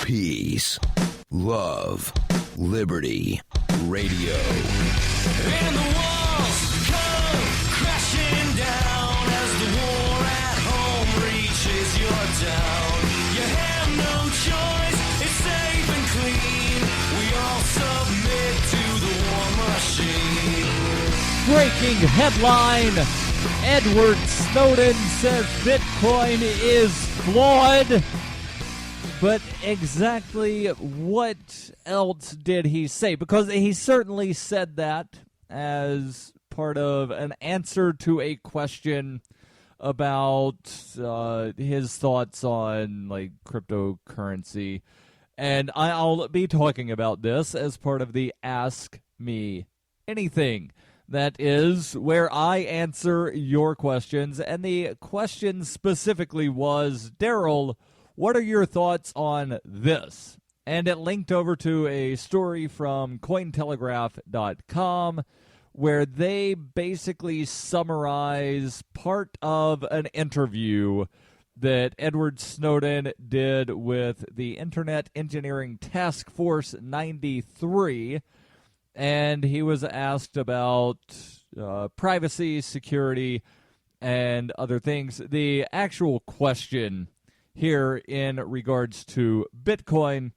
Peace, love, liberty, radio. And the walls come crashing down as the war at home reaches your town. You have no choice, it's safe and clean. We all submit to the war machine. Breaking headline: Edward Snowden says Bitcoin is flawed. But exactly what else did he say? Because he certainly said that as part of an answer to a question about his thoughts on like cryptocurrency. And I'll be talking about this as part of the Ask Me Anything. That is where I answer your questions. And the question specifically was, Darryl, what are your thoughts on this? And it linked over to a story from Cointelegraph.com where they basically summarize part of an interview that Edward Snowden did with the Internet Engineering Task Force 93. And he was asked about privacy, security, and other things. The actual question here in regards to Bitcoin,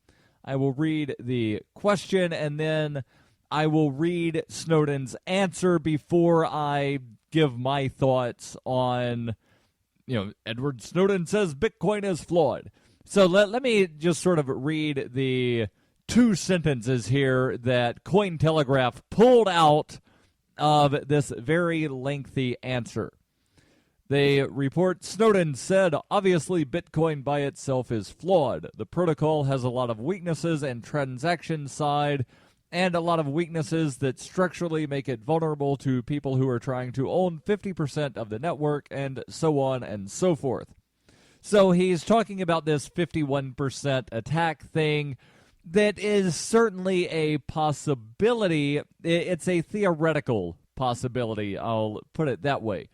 I will read the question and then I will read Snowden's answer before I give my thoughts on, Edward Snowden says Bitcoin is flawed. So let me just sort of read the two sentences here that Cointelegraph pulled out of this very lengthy answer. They report, Snowden said, obviously Bitcoin by itself is flawed. The protocol has a lot of weaknesses and transaction side, and a lot of weaknesses that structurally make it vulnerable to people who are trying to own 50% of the network, and so on and so forth. So he's talking about this 51% attack thing that is certainly a possibility. It's a theoretical possibility, I'll put it that way.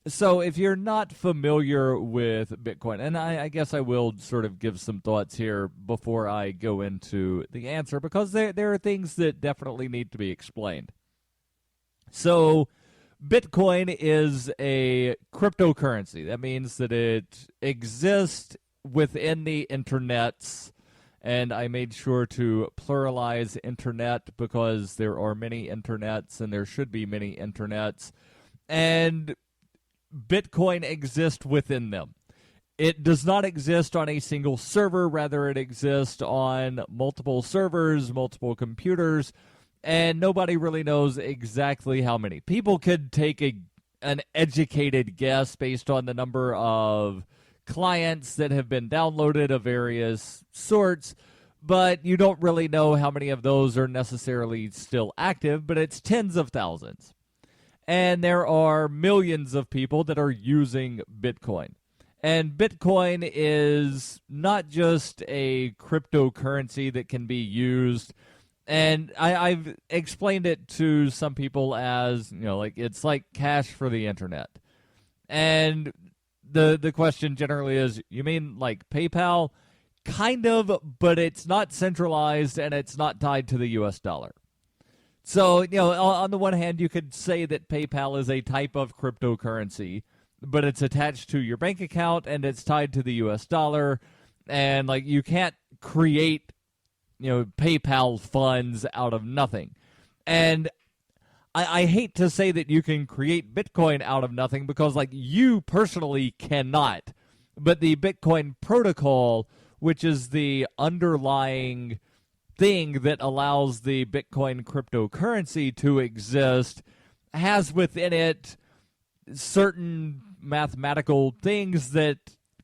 So if you're not familiar with Bitcoin, and I guess I will sort of give some thoughts here before I go into the answer, because there are things that definitely need to be explained. So Bitcoin is a cryptocurrency. That means that it exists within the internets, and I made sure to pluralize internet because there are many internets and there should be many internets. And Bitcoin exists within them. It does not exist on a single server. Rather, it exists on multiple servers, multiple computers, and nobody really knows exactly how many. People could take an educated guess based on the number of clients that have been downloaded of various sorts, but you don't really know how many of those are necessarily still active, but it's tens of thousands. And there are millions of people that are using Bitcoin. And Bitcoin is not just a cryptocurrency that can be used. And I've explained it to some people as, it's like cash for the internet. And the question generally is, you mean like PayPal? Kind of, but it's not centralized and it's not tied to the US dollar. So, on the one hand, you could say that PayPal is a type of cryptocurrency, but it's attached to your bank account and it's tied to the US dollar. And, you can't create, PayPal funds out of nothing. And I hate to say that you can create Bitcoin out of nothing because, you personally cannot. But the Bitcoin protocol, which is the underlying thing that allows the Bitcoin cryptocurrency to exist, has within it certain mathematical things that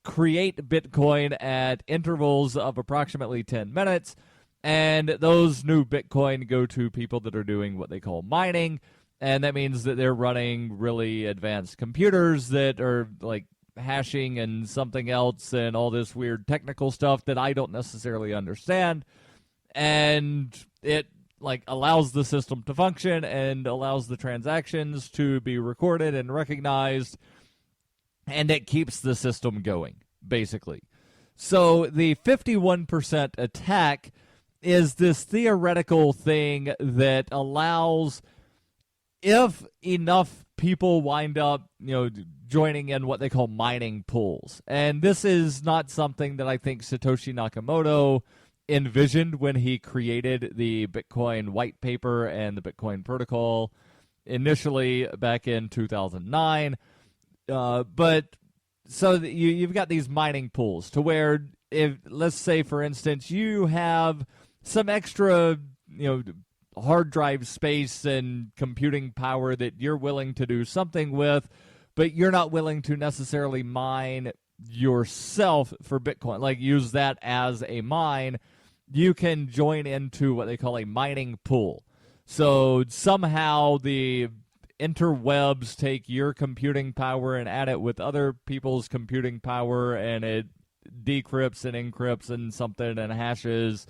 create Bitcoin at intervals of approximately 10 minutes, and those new Bitcoin go to people that are doing what they call mining, and that means that they're running really advanced computers that are hashing and something else and all this weird technical stuff that I don't necessarily understand. And it allows the system to function and allows the transactions to be recorded and recognized, and it keeps the system going, basically. So the 51% attack is this theoretical thing that allows, if enough people wind up, joining in what they call mining pools. And this is not something that I think Satoshi Nakamoto envisioned when he created the Bitcoin white paper and the Bitcoin protocol initially back in 2009. But so you've got these mining pools to where, if, let's say, for instance, you have some extra, hard drive space and computing power that you're willing to do something with, but you're not willing to necessarily mine yourself for Bitcoin, like use that as a mine, you can join into what they call a mining pool. So somehow the interwebs take your computing power and add it with other people's computing power, and it decrypts and encrypts and something and hashes.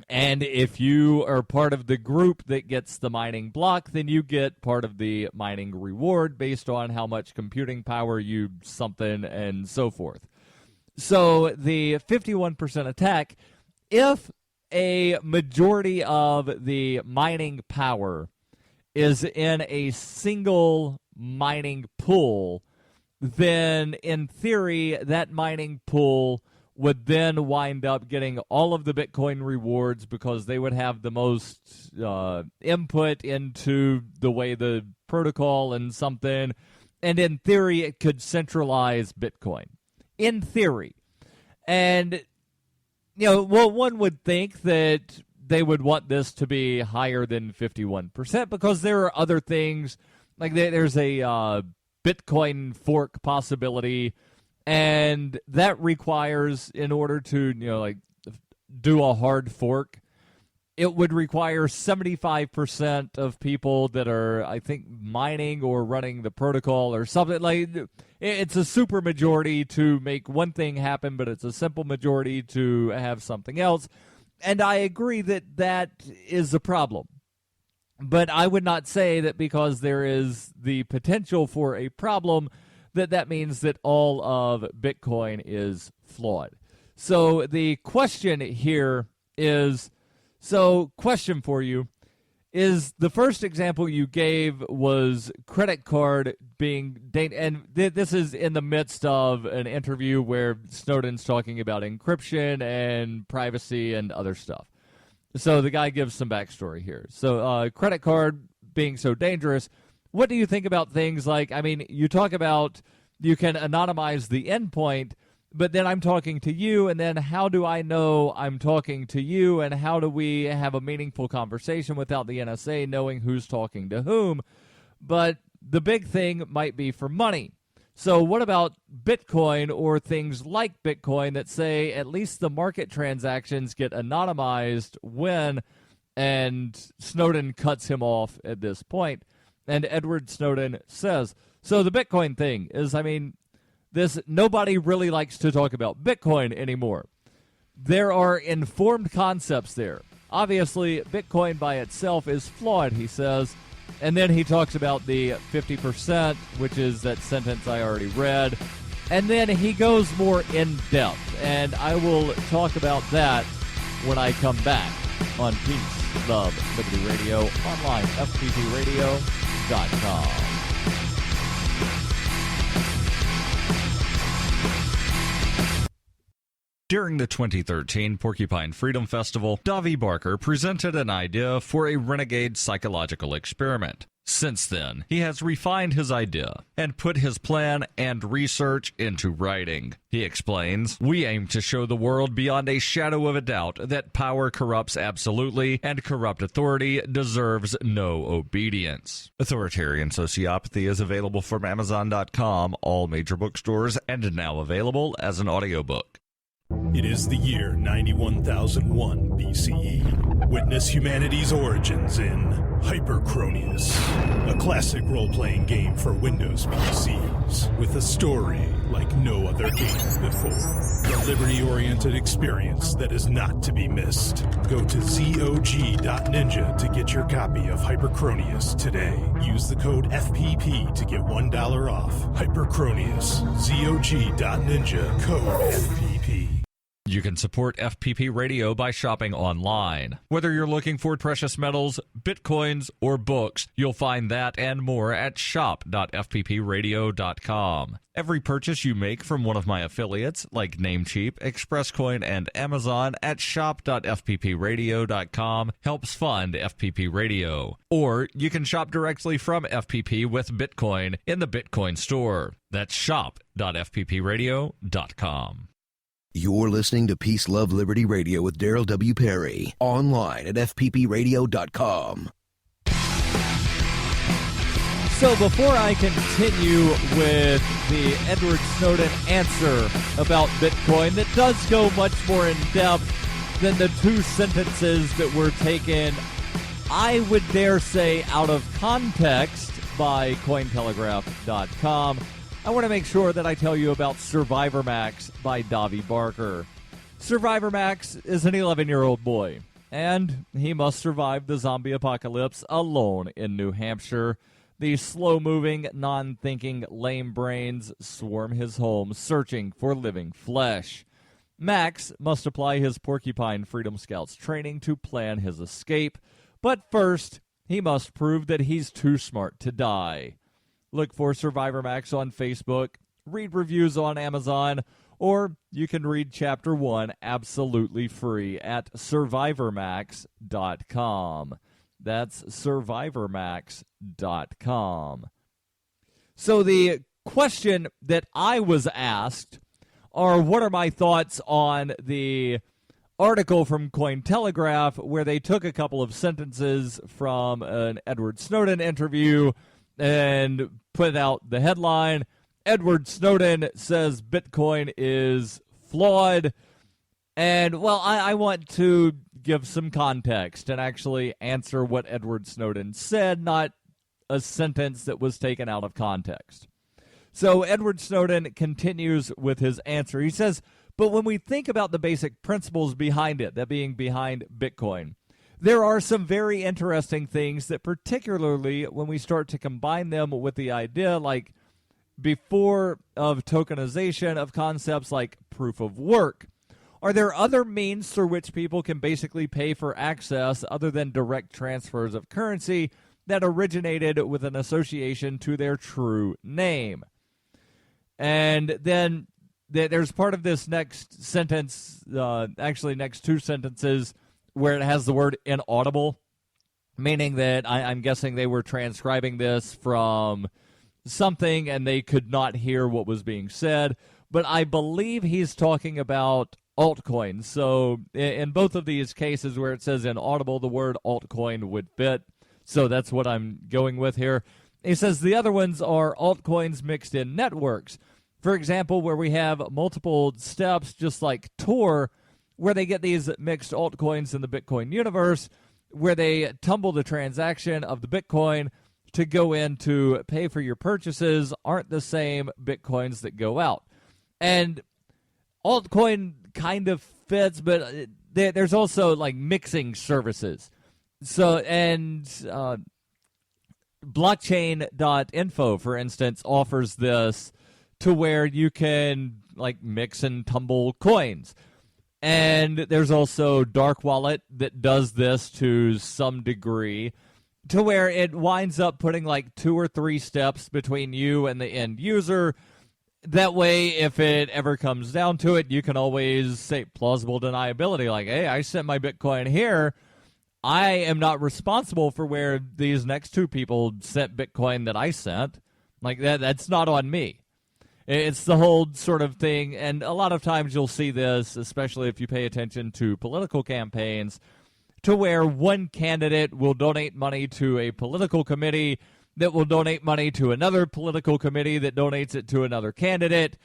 And if you are part of the group that gets the mining block, then you get part of the mining reward based on how much computing power you something and so forth. So the 51% attack, if a majority of the mining power is in a single mining pool, then in theory that mining pool would then wind up getting all of the Bitcoin rewards because they would have the most input into the way the protocol and something. And in theory, it could centralize Bitcoin. In theory. And, one would think that they would want this to be higher than 51% because there are other things, like there's a Bitcoin fork possibility. And that requires, in order to, do a hard fork, it would require 75% of people that are, I think, mining or running the protocol or something. Like, it's a super majority to make one thing happen, but it's a simple majority to have something else. And I agree that that is a problem. But I would not say that because there is the potential for a problem, that means that all of Bitcoin is flawed. So the question here is, question for you, is the first example you gave was credit card being, and this is in the midst of an interview where Snowden's talking about encryption and privacy and other stuff. So the guy gives some backstory here. So credit card being so dangerous, what do you think about things like, you talk about you can anonymize the endpoint, but then I'm talking to you, and then how do I know I'm talking to you, and how do we have a meaningful conversation without the NSA knowing who's talking to whom? But the big thing might be for money. So what about Bitcoin or things like Bitcoin that say at least the market transactions get anonymized when, and Snowden cuts him off at this point. And Edward Snowden says, so the Bitcoin thing is, nobody really likes to talk about Bitcoin anymore. There are informed concepts there. Obviously, Bitcoin by itself is flawed, he says. And then he talks about the 50%, which is that sentence I already read. And then he goes more in depth. And I will talk about that when I come back on Peace, Love, Liberty Radio, online, fptradio.com. During the 2013 Porcupine Freedom Festival, Davi Barker presented an idea for a renegade psychological experiment. Since then, he has refined his idea and put his plan and research into writing. He explains, "We aim to show the world beyond a shadow of a doubt that power corrupts absolutely and corrupt authority deserves no obedience." Authoritarian Sociopathy is available from Amazon.com, all major bookstores, and now available as an audiobook. It is the year 91,001 BCE. Witness humanity's origins in Hyperchronius, a classic role-playing game for Windows PCs with a story like no other game before. The liberty-oriented experience that is not to be missed. Go to zog.ninja to get your copy of Hyperchronius today. Use the code FPP to get $1 off. Hyperchronius, zog.ninja, code FPP. You can support FPP Radio by shopping online. Whether you're looking for precious metals, bitcoins, or books, you'll find that and more at shop.fppradio.com. Every purchase you make from one of my affiliates, like Namecheap, ExpressCoin, and Amazon, at shop.fppradio.com helps fund FPP Radio. Or you can shop directly from FPP with Bitcoin in the Bitcoin store. That's shop.fppradio.com. You're listening to Peace, Love, Liberty Radio with Darryl W. Perry. Online at fppradio.com. So before I continue with the Edward Snowden answer about Bitcoin that does go much more in depth than the two sentences that were taken, I would dare say, out of context by Cointelegraph.com, I want to make sure that I tell you about Survivor Max by Davi Barker. Survivor Max is an 11-year-old boy, and he must survive the zombie apocalypse alone in New Hampshire. The slow-moving, non-thinking lame brains swarm his home, searching for living flesh. Max must apply his Porcupine Freedom Scouts training to plan his escape, but first, he must prove that he's too smart to die. Look for Survivor Max on Facebook, read reviews on Amazon, or you can read Chapter 1 absolutely free at survivormax.com. That's survivormax.com. So the question that I was asked are, what are my thoughts on the article from Cointelegraph where they took a couple of sentences from an Edward Snowden interview and put out the headline, Edward Snowden says Bitcoin is flawed. And, well, I want to give some context and actually answer what Edward Snowden said, not a sentence that was taken out of context. So Edward Snowden continues with his answer. He says, but when we think about the basic principles behind it, that being behind Bitcoin, there are some very interesting things that, particularly when we start to combine them with the idea like before of tokenization of concepts like proof of work. Are there other means through which people can basically pay for access other than direct transfers of currency that originated with an association to their true name? And then there's part of this next sentence, actually next two sentences, where it has the word inaudible, meaning that I'm guessing they were transcribing this from something and they could not hear what was being said. But I believe he's talking about altcoins. So in both of these cases where it says inaudible, the word altcoin would fit. So that's what I'm going with here. He says the other ones are altcoins mixed in networks. For example, where we have multiple steps, just like Tor, where they get these mixed altcoins in the Bitcoin universe, where they tumble the transaction of the Bitcoin to go in to pay for your purchases, aren't the same Bitcoins that go out. And altcoin kind of fits, but there's also like mixing services. So, and blockchain.info, for instance, offers this to where you can like mix and tumble coins. And there's also Dark Wallet that does this to some degree, to where it winds up putting like 2 or 3 steps between you and the end user. That way, if it ever comes down to it, you can always say plausible deniability, like, hey, I sent my Bitcoin here. I am not responsible for where these next 2 people sent Bitcoin that I sent. Like, that's not on me. It's the whole sort of thing, and a lot of times you'll see this, especially if you pay attention to political campaigns, to where one candidate will donate money to a political committee that will donate money to another political committee that donates it to another candidate.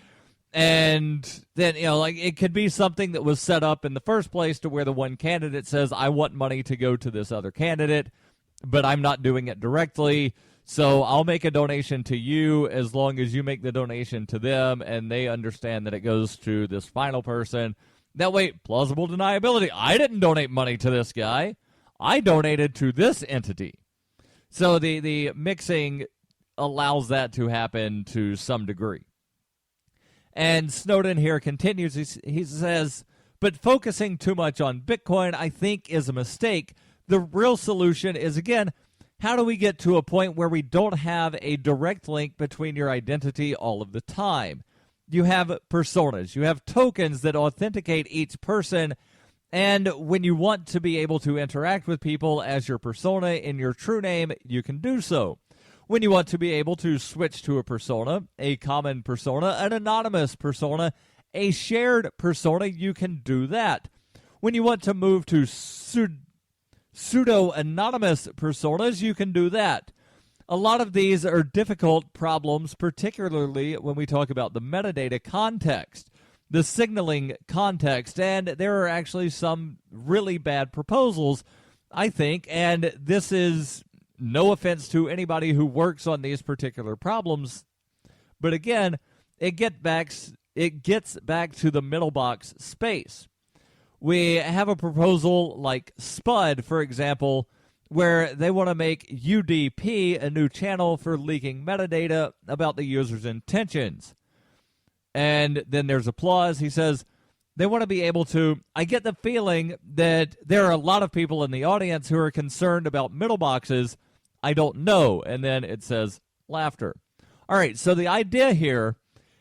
And then, like it could be something that was set up in the first place to where the one candidate says, I want money to go to this other candidate, but I'm not doing it directly. So I'll make a donation to you as long as you make the donation to them and they understand that it goes to this final person. That way, plausible deniability. I didn't donate money to this guy. I donated to this entity. So the mixing allows that to happen to some degree. And Snowden here continues. He says, But focusing too much on Bitcoin, I think, is a mistake. The real solution is, again, how do we get to a point where we don't have a direct link between your identity all of the time? You have personas. You have tokens that authenticate each person. And when you want to be able to interact with people as your persona in your true name, you can do so. When you want to be able to switch to a persona, a common persona, an anonymous persona, a shared persona, you can do that. When you want to move to pseudo-anonymous personas, you can do that. A lot of these are difficult problems, particularly when we talk about the metadata context, the signaling context, and there are actually some really bad proposals, I think, and this is no offense to anybody who works on these particular problems, but again, it gets back to the middle box space. We have a proposal like SPUD, for example, where they want to make UDP a new channel for leaking metadata about the user's intentions. And then there's applause. He says they want to be able to, I get the feeling that there are a lot of people in the audience who are concerned about middle boxes. I don't know. And then it says laughter. All right, so the idea here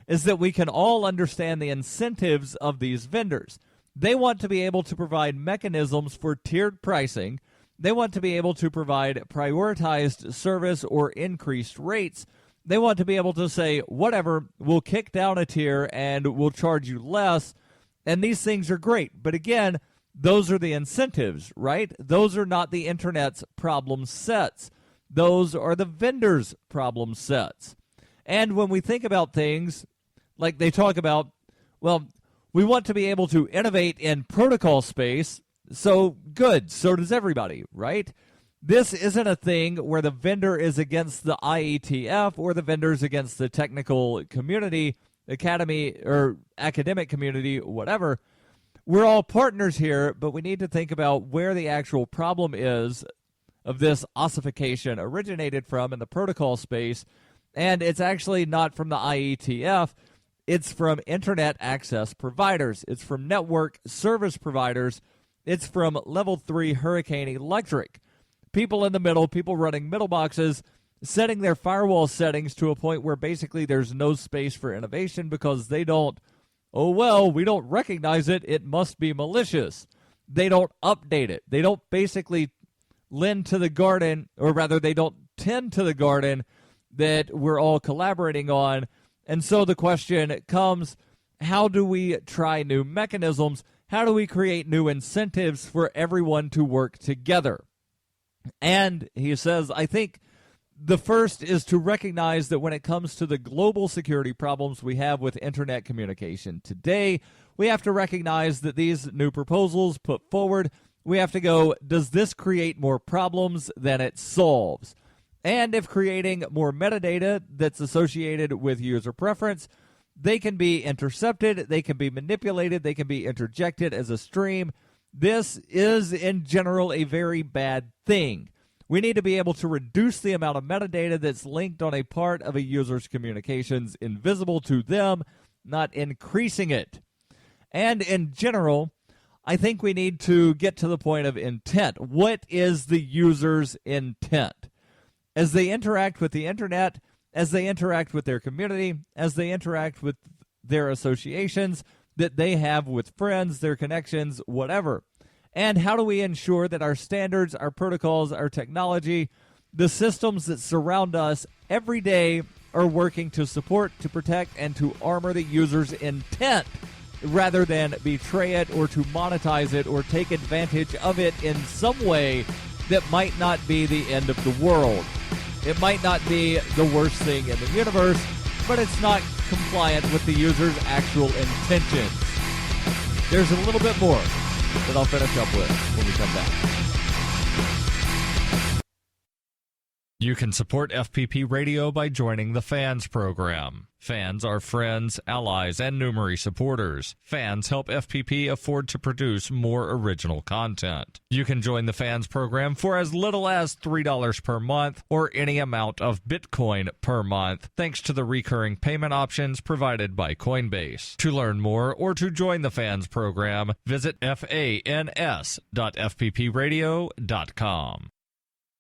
is that we can all understand the incentives of these vendors. They want to be able to provide mechanisms for tiered pricing. They want to be able to provide prioritized service or increased rates. They want to be able to say, whatever, we'll kick down a tier and we'll charge you less. And these things are great. But again, those are the incentives, right? Those are not the internet's problem sets. Those are the vendors' problem sets. And when we think about things, like they talk about, well, we want to be able to innovate in protocol space, so good, so does everybody, right? This isn't a thing where the vendor is against the IETF or the vendor's against the technical community, academy, or academic community, whatever. We're all partners here, but we need to think about where the actual problem is of this ossification originated from in the protocol space, and it's actually not from the IETF. It's from internet access providers. It's from network service providers. It's from level 3 Hurricane Electric. People in the middle, people running middle boxes, setting their firewall settings to a point where basically there's no space for innovation because they don't, oh, well, we don't recognize it. It must be malicious. They don't update it. They don't basically lend to the garden, or rather they don't tend to the garden that we're all collaborating on. And so the question comes, how do we try new mechanisms? How do we create new incentives for everyone to work together? And he says, I think the first is to recognize that when it comes to the global security problems we have with internet communication today, we have to recognize that these new proposals put forward, we have to go, does this create more problems than it solves? And if creating more metadata that's associated with user preference, they can be intercepted, they can be manipulated, they can be interjected as a stream. This is, in general, a very bad thing. We need to be able to reduce the amount of metadata that's linked on a part of a user's communications invisible to them, not increasing it. And in general, I think we need to get to the point of intent. What is the user's intent? As they interact with the internet, as they interact with their community, as they interact with their associations that they have with friends, their connections, whatever. And how do we ensure that our standards, our protocols, our technology, the systems that surround us every day are working to support, to protect, and to armor the user's intent rather than betray it or to monetize it or take advantage of it in some way that might not be the end of the world. It might not be the worst thing in the universe, but it's not compliant with the user's actual intentions. There's a little bit more that I'll finish up with when we come back. You can support FPP Radio by joining the Fans program. Fans are friends, allies, and Numery supporters. Fans help FPP afford to produce more original content. You can join the Fans program for as little as $3 per month or any amount of Bitcoin per month, thanks to the recurring payment options provided by Coinbase. To learn more or to join the Fans program, visit fans.fppradio.com.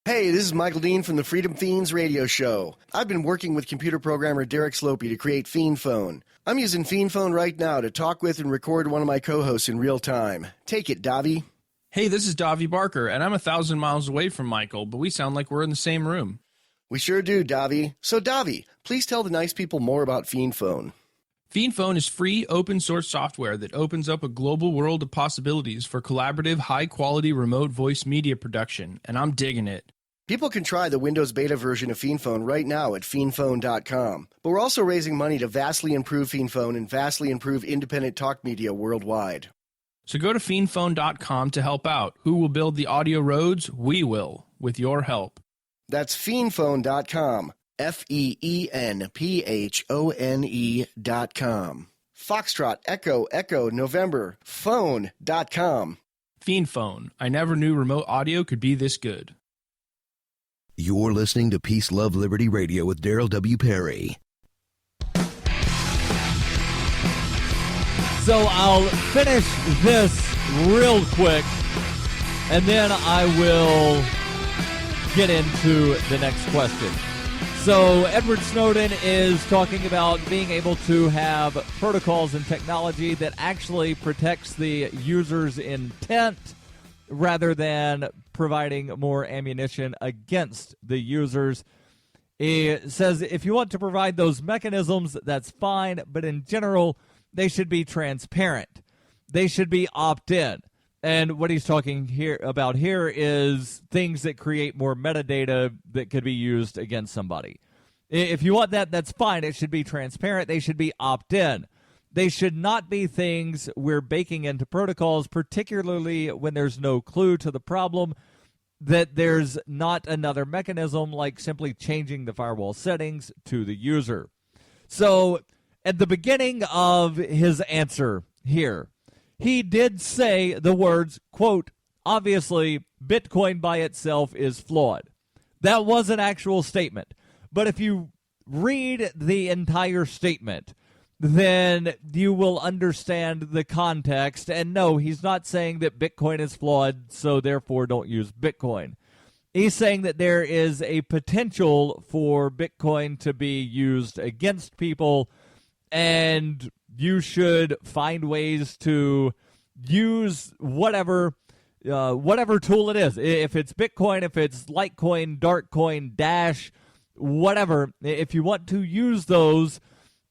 Hey, this is Michael Dean from the Freedom Fiends radio show. I've been working with computer programmer Derek Slopey to create Fiend Phone. I'm using Fiend Phone right now to talk with and record one of my co-hosts in real time. Take it, Davi. Hey, this is Davi Barker, and I'm 1,000 miles away from Michael, but we sound like we're in the same room. We sure do, Davi. So, Davi, please tell the nice people more about Fiend Phone. Fiend Phone is free, open-source software that opens up a global world of possibilities for collaborative, high-quality remote voice media production, and I'm digging it. People can try the Windows beta version of Fiend Phone right now at fiendphone.com. But we're also raising money to vastly improve Fiend Phone and vastly improve independent talk media worldwide. So go to fiendphone.com to help out. Who will build the audio roads? We will, with your help. That's fiendphone.com. FEENPHONE.com. Foxtrot, Echo, November, phone.com. Fiend Phone. I never knew remote audio could be this good. You're listening to Peace, Love, Liberty Radio with Darryl W. Perry. So I'll finish this real quick, and then I will get into the next question. So Edward Snowden is talking about being able to have protocols and technology that actually protects the user's intent rather than providing more ammunition against the users. It says if you want to provide those mechanisms, that's fine, but in general, they should be transparent. They should be opt-in. And what he's talking about here is things that create more metadata that could be used against somebody. If you want that, that's fine. It should be transparent. They should be opt-in. They should not be things we're baking into protocols, particularly when there's no clue to the problem, that there's not another mechanism like simply changing the firewall settings to the user. So at the beginning of his answer here, he did say the words, quote, obviously, Bitcoin by itself is flawed. That was an actual statement. But if you read the entire statement, then you will understand the context. And no, he's not saying that Bitcoin is flawed, so therefore don't use Bitcoin. He's saying that there is a potential for Bitcoin to be used against people, and you should find ways to use whatever tool it is. If it's Bitcoin, if it's Litecoin, Darkcoin, Dash, whatever, if you want to use those,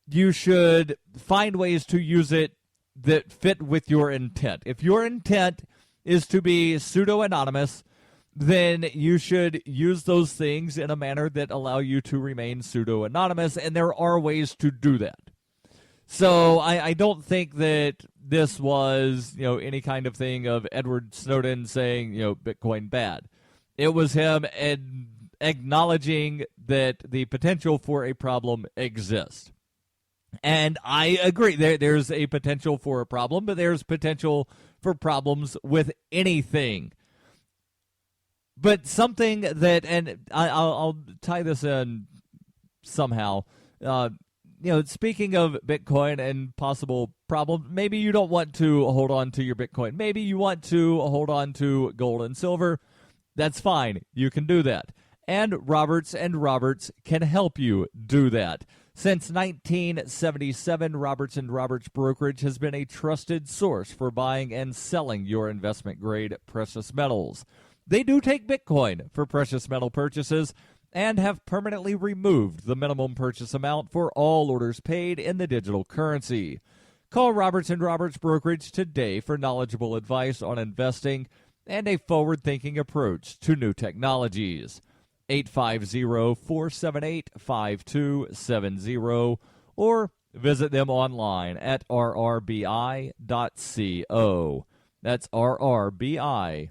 you should find ways to use it that fit with your intent. If your intent is to be pseudo-anonymous, then you should use those things in a manner that allow you to remain pseudo-anonymous, and there are ways to do that. So I don't think that this was, any kind of thing of Edward Snowden saying, Bitcoin bad. It was him acknowledging that the potential for a problem exists. And I agree, there's a potential for a problem, but there's potential for problems with anything. But something that, and I'll tie this in somehow, speaking of Bitcoin and possible problems, maybe you don't want to hold on to your Bitcoin. Maybe you want to hold on to gold and silver. That's fine. You can do that. And Roberts can help you do that. Since 1977, Roberts & Roberts Brokerage has been a trusted source for buying and selling your investment-grade precious metals. They do take Bitcoin for precious metal purchases and have permanently removed the minimum purchase amount for all orders paid in the digital currency. Call Roberts & Roberts Brokerage today for knowledgeable advice on investing and a forward-thinking approach to new technologies. 850-478-5270 or visit them online at rrbi.co. That's rrbi.co.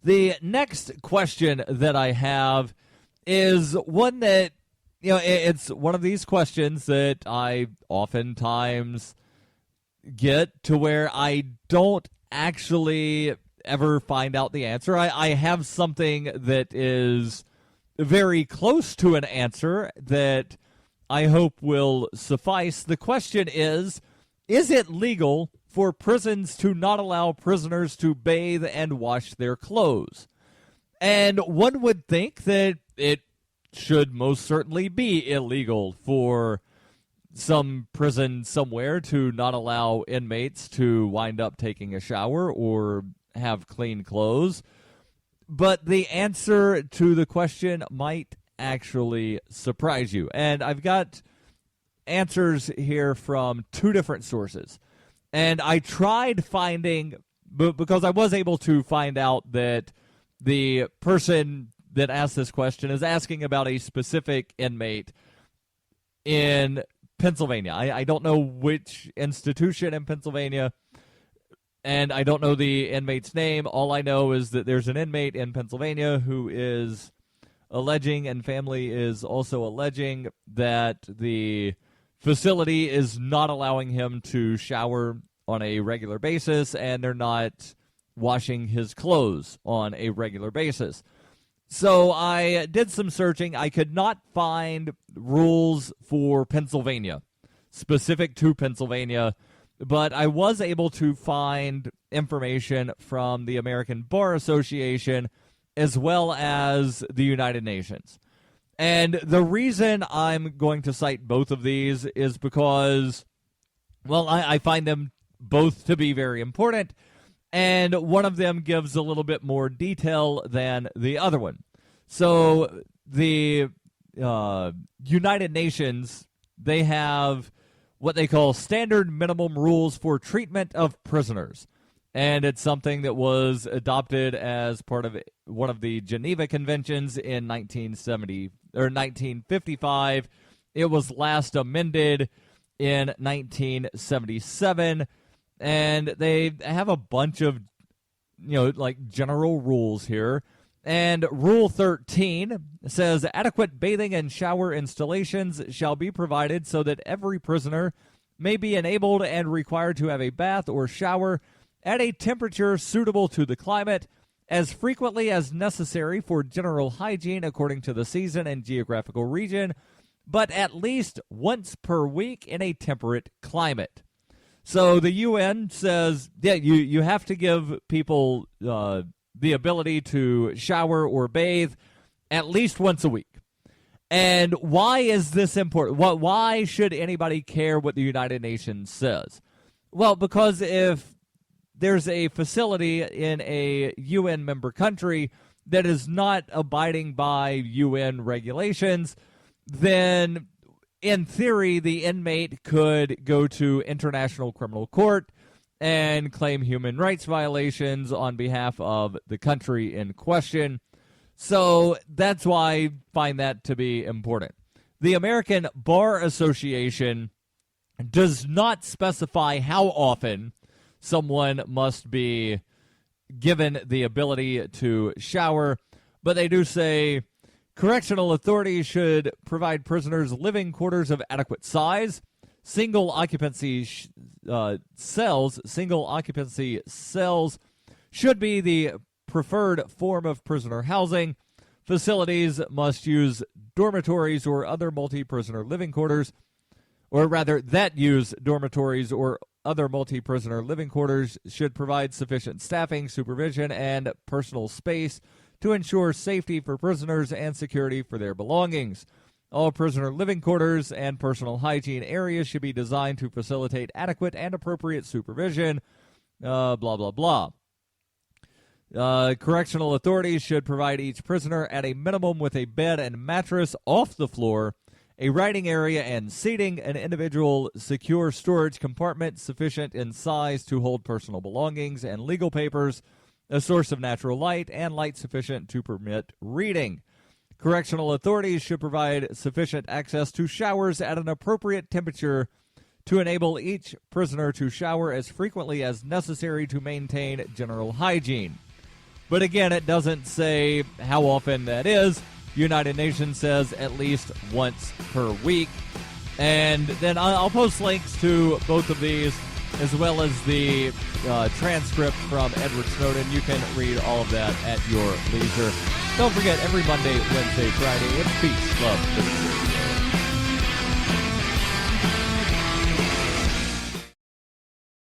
The next question that I have is one that, it's one of these questions that I oftentimes get to where I don't actually ever find out the answer. I have something that is very close to an answer that I hope will suffice. The question is it legal for prisons to not allow prisoners to bathe and wash their clothes? And one would think that it should most certainly be illegal for some prison somewhere to not allow inmates to wind up taking a shower or have clean clothes. But the answer to the question might actually surprise you. And I've got answers here from two different sources. And I tried finding, because I was able to find out that the person that asked this question is asking about a specific inmate in Pennsylvania. I don't know which institution in Pennsylvania, and I don't know the inmate's name. All I know is that there's an inmate in Pennsylvania who is alleging, and family is also alleging, that the facility is not allowing him to shower on a regular basis, and they're not washing his clothes on a regular basis. So I did some searching. I could not find rules for Pennsylvania, specific to Pennsylvania, but I was able to find information from the American Bar Association as well as the United Nations. And the reason I'm going to cite both of these is because, well, I find them both to be very important, and one of them gives a little bit more detail than the other one. So the United Nations, they have what they call standard minimum rules for treatment of prisoners. And it's something that was adopted as part of one of the Geneva Conventions in 1955. It was last amended in 1977. And they have a bunch of, general rules here. And Rule 13 says adequate bathing and shower installations shall be provided so that every prisoner may be enabled and required to have a bath or shower at a temperature suitable to the climate as frequently as necessary for general hygiene according to the season and geographical region, but at least once per week in a temperate climate. So the UN says, you have to give people the ability to shower or bathe at least once a week. And why is this important? Why should anybody care what the United Nations says? Well, because if there's a facility in a UN member country that is not abiding by UN regulations, then in theory, the inmate could go to International Criminal Court and claim human rights violations on behalf of the country in question. So that's why I find that to be important. The American Bar Association does not specify how often someone must be given the ability to shower, but they do say correctional authorities should provide prisoners living quarters of adequate size. Single occupancy cells should be the preferred form of prisoner housing. Facilities must use dormitories or other multi-prisoner living quarters, or rather, that use dormitories or other multi-prisoner living quarters should provide sufficient staffing, supervision, and personal space to ensure safety for prisoners and security for their belongings. All prisoner living quarters and personal hygiene areas should be designed to facilitate adequate and appropriate supervision, blah, blah, blah. Correctional authorities should provide each prisoner at a minimum with a bed and mattress off the floor, a writing area and seating, an individual secure storage compartment sufficient in size to hold personal belongings and legal papers, a source of natural light, and light sufficient to permit reading. Correctional authorities should provide sufficient access to showers at an appropriate temperature to enable each prisoner to shower as frequently as necessary to maintain general hygiene. But again, it doesn't say how often that is. United Nations says at least once per week. And then I'll post links to both of these, as well as the transcript from Edward Snowden. You can read all of that at your leisure. Don't forget, every Monday, Wednesday, Friday, it's Peace, Love, Liberty.